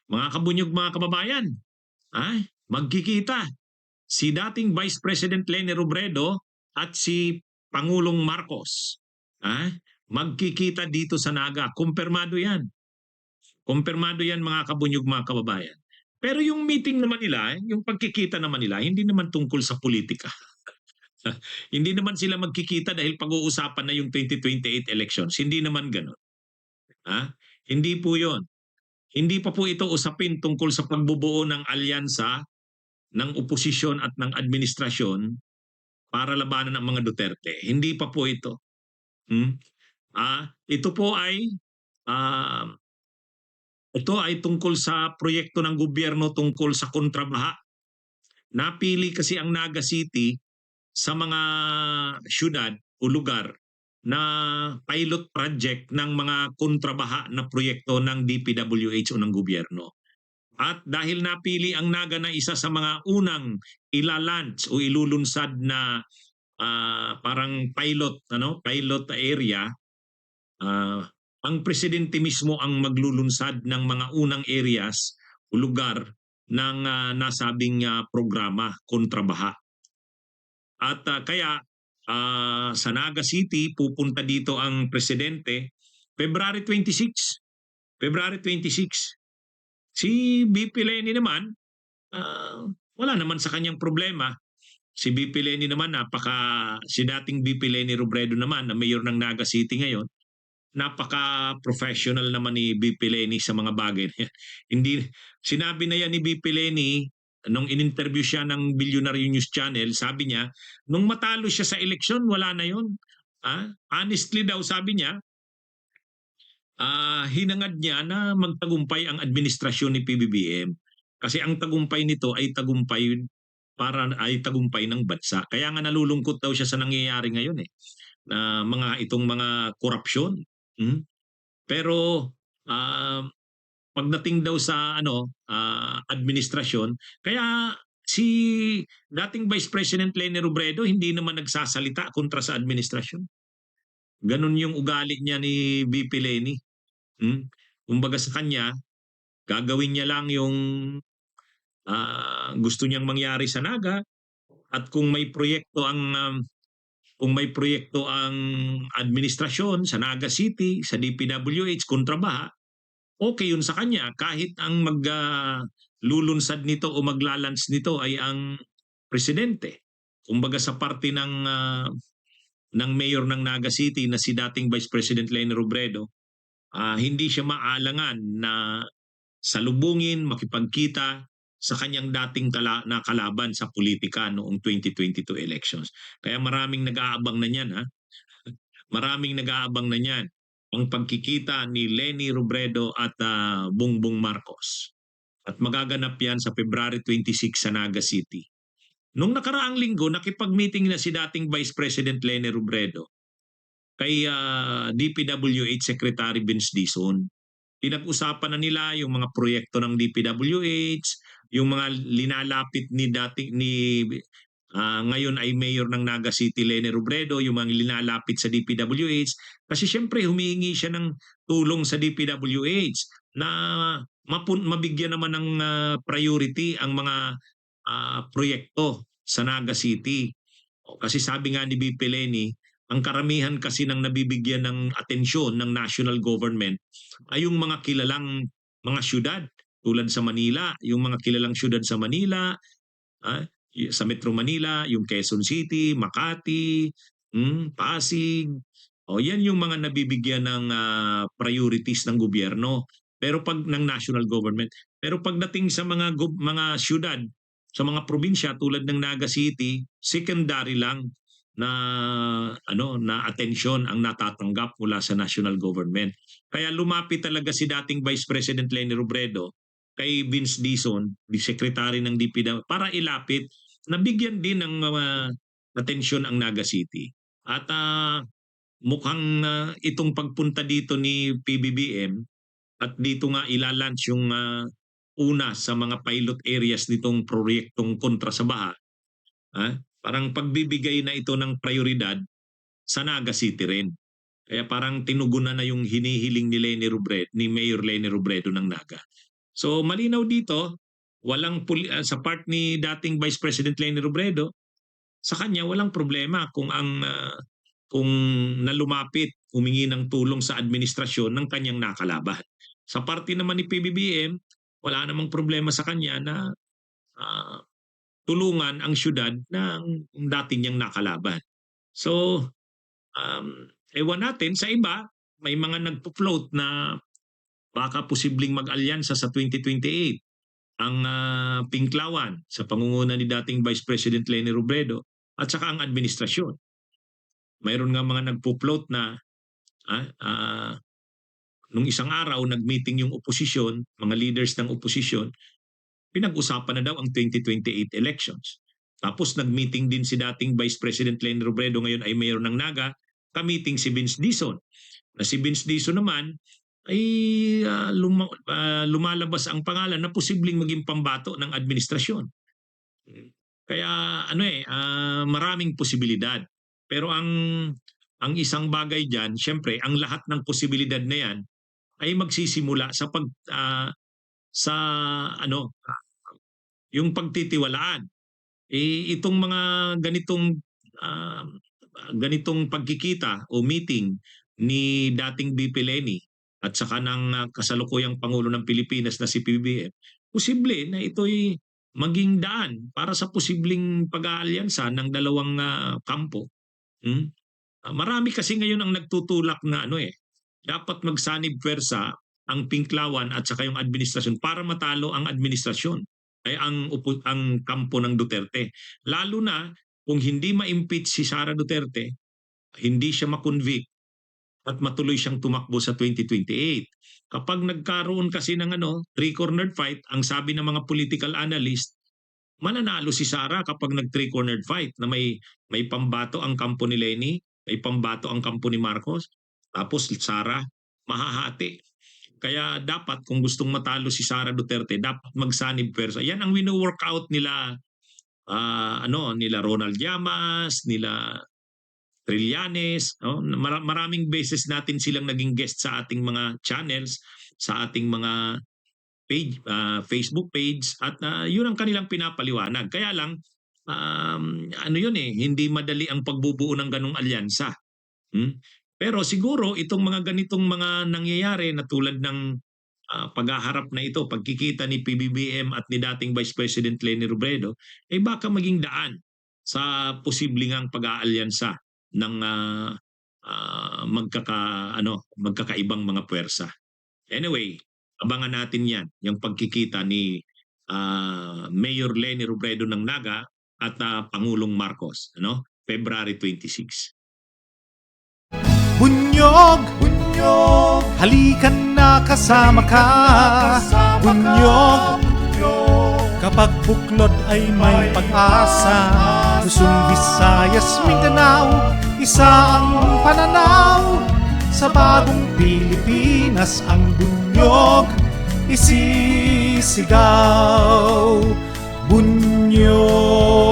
Mga kabunyog, mga kababayan, magkikita si dating Vice President Leni Robredo at si Pangulong Marcos. Magkikita dito sa Naga. Kumpirmado yan. Kumpirmado yan, mga kabunyog, mga kababayan. Pero yung meeting naman nila, yung pagkikita naman nila, hindi naman tungkol sa politika. Hindi naman sila magkikita dahil pag-uusapan na yung 2028 elections. Hindi naman ganun. Hindi po yon. Hindi pa po ito usapin tungkol sa pagbubuo ng alyansa ng oposisyon at ng administrasyon para labanan ang mga Duterte. Hindi pa po ito. Ito po ay tungkol sa proyekto ng gobyerno tungkol sa kontrabaha. Napili kasi ang Naga City sa mga syudad o lugar na pilot project ng mga kontrabaha na proyekto ng DPWH o ng gobyerno. At dahil napili ang Naga na isa sa mga unang ilalunch o ilulunsad na parang pilot area, ang presidente mismo ang maglulunsad ng mga unang areas o lugar ng nasabing programa kontrabaha. At kaya sa Naga City pupunta dito ang presidente February 26. February 26. Si BP Leni naman, wala naman sa kanyang problema. Si BP Leni naman, si dating BP Leni Robredo naman na mayor ng Naga City ngayon, napaka-professional naman ni BP Leni sa mga bagay. Hindi, sinabi na yan ni BP Leni nung in-interview siya ng Billionaire News Channel, sabi niya, nung matalo siya sa eleksyon, wala na yun. Honestly daw, sabi niya, hinangad niya na magtagumpay ang administrasyon ni PBBM. Kasi ang tagumpay nito ay tagumpay ng bansa. Kaya nga nalulungkot daw siya sa nangyayari ngayon na itong mga korupsyon. Pero pagdating daw sa administrasyon, kaya si dating Vice President Leni Robredo hindi naman nagsasalita kontra sa administrasyon. Ganun yung ugali niya ni VP Leni. Kumbaga sa kanya, gagawin niya lang yung gusto niyang mangyari sa Naga, at kung may proyekto ang administrasyon sa Naga City, sa DPWH, kontrabaha, okay yun sa kanya. Kahit ang maglulunsad nito o maglalunch nito ay ang presidente. Kumbaga sa parte ng mayor ng Naga City na si dating Vice President Leni Robredo, hindi siya maalangan na salubungin, makipagkita sa kanyang dating kalaban sa politika noong 2022 elections. Kaya maraming nag-aabang na niyan. Maraming nag-aabang na niyan ang pagkikita ni Leni Robredo at Bongbong Marcos. At magaganap yan sa February 26 sa Naga City. Nung nakaraang linggo, nakipag-meeting na si dating Vice President Leni Robredo kay DPWH Secretary Vince Dizon. Pinag-usapan na nila yung mga proyekto ng DPWH, yung mga linalapit ngayon ay mayor ng Naga City Leni Robredo, yung mga linalapit sa DPWH, kasi syempre humihingi siya ng tulong sa DPWH na mabigyan naman ng priority ang mga proyekto sa Naga City. Kasi sabi nga ni BP Leni, ang karamihan kasi ng nabibigyan ng atensyon ng national government ay yung mga kilalang mga syudad tulad sa Manila, yung mga kilalang syudad sa Manila, sa Metro Manila, yung Quezon City, Makati, Pasig. Yan yung mga nabibigyan ng priorities ng gobyerno, pero pag ng national government. Pero pagdating sa mga syudad, sa mga probinsya tulad ng Naga City, secondary lang na atensyon ang natatanggap mula sa national government. Kaya lumapit talaga si dating Vice President Leni Robredo kay Vince Dizon, di secretary ng DPWH, para ilapit na bigyan din ng atensyon ang Naga City. At mukhang itong pagpunta dito ni PBBM at dito nga ilalunch yung una sa mga pilot areas nitong proyektong kontra sa baha, parang pagbibigay na ito ng prioridad sa Naga City rin. Kaya parang tinugunan na yung hinihiling ni Mayor Leni Robredo ng Naga. So malinaw dito, sa part ni dating Vice President Leni Robredo, sa kanya walang problema kung na lumapit, humingi ng tulong sa administrasyon ng kanyang nakalaban. Sa parte naman ni PBBM, wala namang problema sa kanya na ah, tulungan ang siyudad ng dati niyang nakalaban. So, ewan natin, sa iba, may mga nagpo-float na baka posibleng mag-alyansa sa 2028 ang Pinklawan sa pangunguna ni dating Vice President Leni Robredo at saka ang administrasyon. Mayroon nga mga nagpo-float na nung isang araw nag-meeting yung oposisyon, mga leaders ng oposisyon, pinag-usapan na daw ang 2028 elections. Tapos nag-meeting din si dating Vice President Leni Robredo, ngayon ay mayor ng Naga, ka-meeting si Vince Dizon. Na si Vince Dizon naman ay lumalabas ang pangalan na posibleng maging pambato ng administrasyon. Kaya maraming posibilidad. Pero ang isang bagay diyan, syempre, ang lahat ng posibilidad na 'yan ay magsisimula yung pagtitiwalaan. Itong mga ganitong pagkikita o meeting ni dating VP Leni at saka ng kasalukuyang Pangulo ng Pilipinas na si PBBM, posible na ito'y maging daan para sa posibleng pag-aalyansa ng dalawang kampo. Marami kasi ngayon ang nagtutulak na dapat magsanib pwersa ang Pinklawan at saka yung administrasyon para matalo ang administrasyon ay ang kampo ng Duterte. Lalo na kung hindi ma-impeach si Sara Duterte, hindi siya ma-convict at matuloy siyang tumakbo sa 2028. Kapag nagkaroon kasi ng three-cornered fight, ang sabi ng mga political analyst, mananalo si Sara kapag nag-three-cornered fight na may pambato ang kampo ni Leni, may pambato ang kampo ni Marcos, tapos Sara mahahati. Kaya dapat kung gustong matalo si Sara Duterte, dapat magsanib pwersa. Yan ang wino-workout nila nila Ronald Llamas, nila Trillanes, maraming beses natin silang naging guest sa ating mga channels, sa ating mga page, Facebook page, at yun ang kanilang pinapaliwanag. Kaya lang hindi madali ang pagbubuo ng ganung alyansa. Pero siguro itong mga ganitong mga nangyayari na tulad ng paghaharap na ito, pagkikita ni PBBM at ni dating Vice President Leni Robredo, ay baka maging daan sa posibleng pag-aalyansa ng magkakaibang mga puwersa. Anyway, abangan natin yan, yung pagkikita ni Mayor Leni Robredo ng Naga at Pangulong Marcos, February 26. Bunyog, bunyog, halikan na kasama ka. Bunyog, kapag buklod ay may pag-asa. Luzon, Visayas, Mindanao, isa ang pananaw. Sa bagong Pilipinas ang bunyog isisigaw. Bunyog.